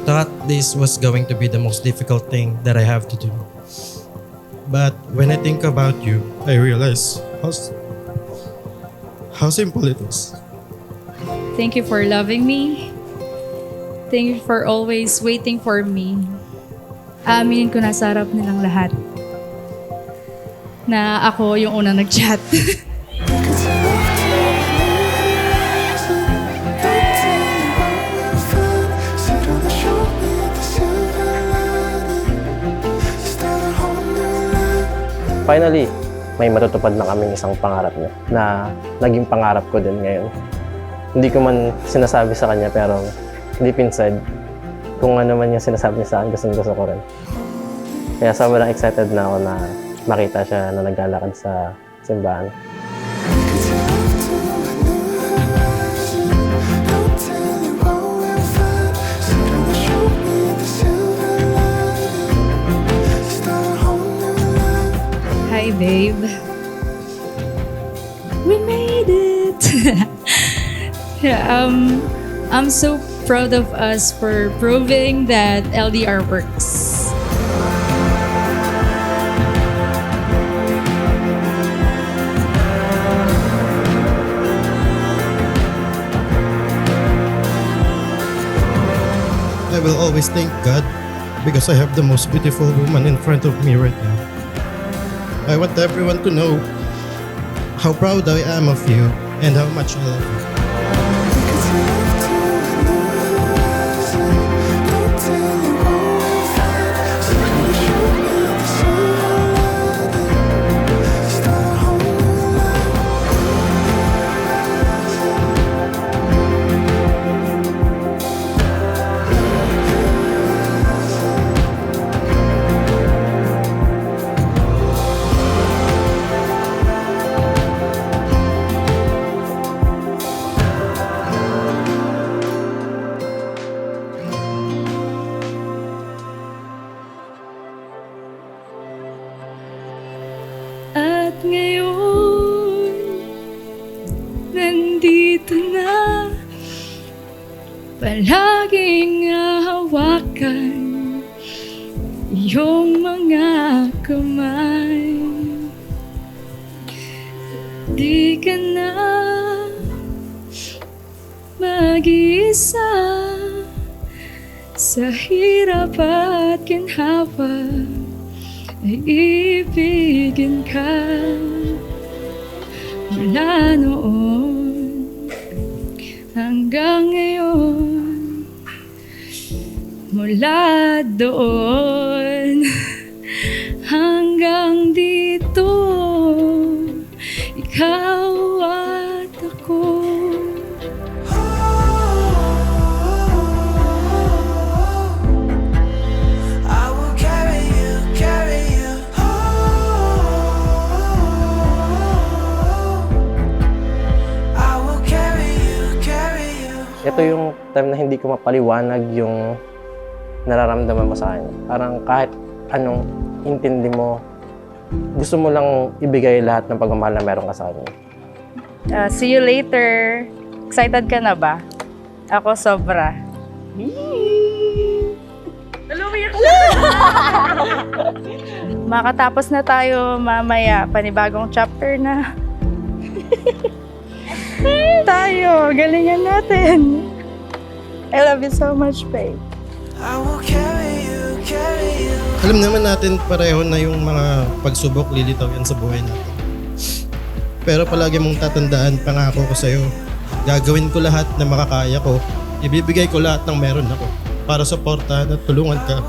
thought this was going to be the most difficult thing that I have to do. But when I think about you, I realize how simple it is. Thank you for loving me. Thank you for always waiting for me. Aaminin ko na sa harap nilang lahat na ako yung unang nag-chat. Finally, may matutupad na kaming isang pangarap niya na naging pangarap ko din ngayon. Hindi ko man sinasabi sa kanya pero deep inside, kung ano man yung sinasabi niya sa akin, gusto ko rin. Kaya sobrang excited na ako na makita siya na naglalakad sa simbahan. Hi, babe. We made it! Yeah, I'm so proud of us for proving that LDR works. I will always thank God because I have the most beautiful woman in front of me right now. I want everyone to know how proud I am of you and how much I love you. At ngayon, nandito na, palaging hahawakan iyong mga kamay. Di ka na mag-iisa sa hirap at ginhawa. Ay ibigin ka mula noon hanggang ngayon, mula doon hanggang dito, ikaw at ako. Ito yung time na hindi ko mapaliwanag yung nararamdaman mo sa akin. Parang kahit anong intindi mo, gusto mo lang ibigay lahat ng pagmamahal na meron ka sa akin. See you later. Excited ka na ba? Ako sobra. Makatapos na tayo mamaya. Panibagong chapter na. Tayo, galingan natin. I love you so much, babe. Alam naman natin pareho na yung mga pagsubok lilitaw yan sa buhay natin. Pero palagi mong tatandaan, pangako ko sa'yo, gagawin ko lahat na makakaya ko, ibibigay ko lahat ng meron ako para suportahan at tulungan ka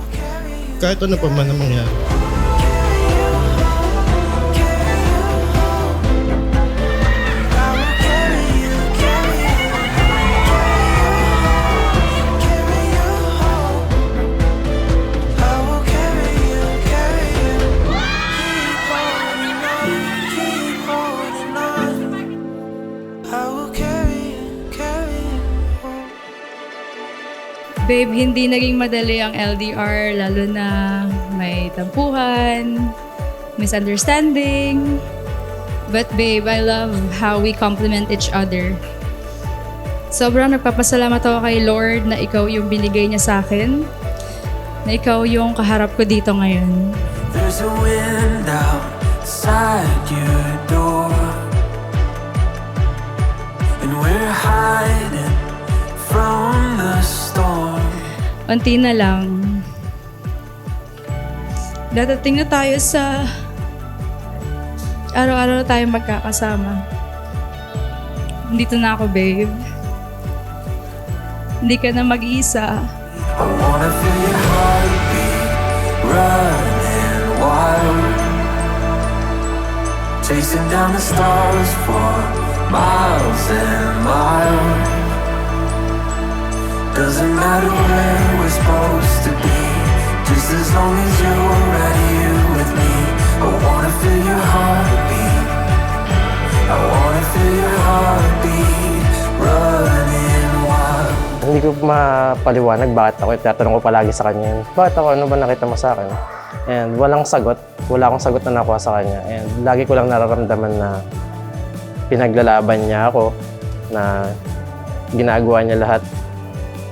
kahit ano pa man ang mangyari. Babe, hindi naging madali ang LDR, lalo na may tampuhan, misunderstanding. But babe, I love how we complement each other. Sobrang nagpapasalamat ako kay Lord na ikaw yung binigay niya sa akin. Na ikaw yung kaharap ko dito ngayon. There's a wind outside your door, and we're hiding from the storm. Unti na lang. Dadating na tayo sa araw-araw na tayo magkakasama. Dito na ako, babe. Hindi ka na mag-iisa. I wanna feel your heartbeat running wild, chasing down the stars for miles and miles. Doesn't matter where we're supposed to be, just as long as you're right here with me. I wanna feel your heartbeat, I wanna feel your heartbeat running wild. Hindi ko mapaliwanag bakit ako. Tatanong ko palagi sa kanya yun. Bakit ako? Ano ba nakita mo sa akin? And walang sagot. Wala akong sagot na nakuha sa kanya. And lagi ko lang nararamdaman na pinaglalaban niya ako, na ginagawa niya lahat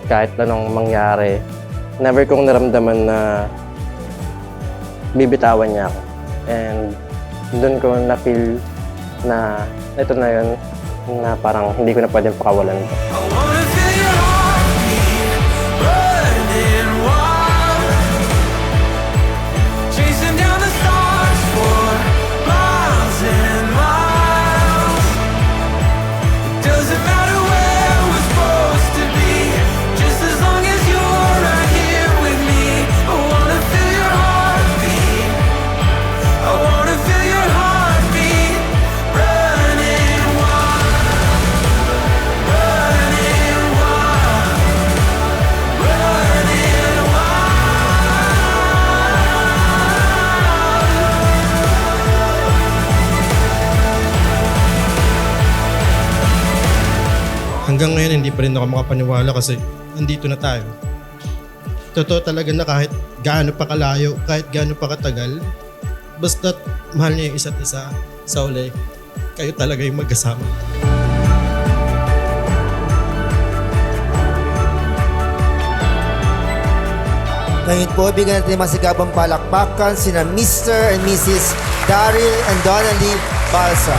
kahit anong mangyari. Never kong naramdaman na bibitawan niya ako. And doon ko na-feel na ito na yun, na parang hindi ko na pwedeng pakawalan ito. I wanna feel your heartbeat running wild, chasing down the stars for miles and miles. It doesn't matter where we're supposed to be, just as long as you're right here with me. I wanna feel your heartbeat, I wanna feel your heartbeat running wild, running wild, running wild. Hanggang ngayon hindi pa rin ako makapaniwala kasi nandito na tayo. Totoo talaga na kahit gaano pa kalayo, kahit gaano pa katagal, basta't mahal niyo yung isa't isa sa uli, kayo talaga yung magkasama. Ngayon po, bigyan natin ng masigabang palakpakan sina Mr. and Mrs. Daryl and Donnelly Balsa.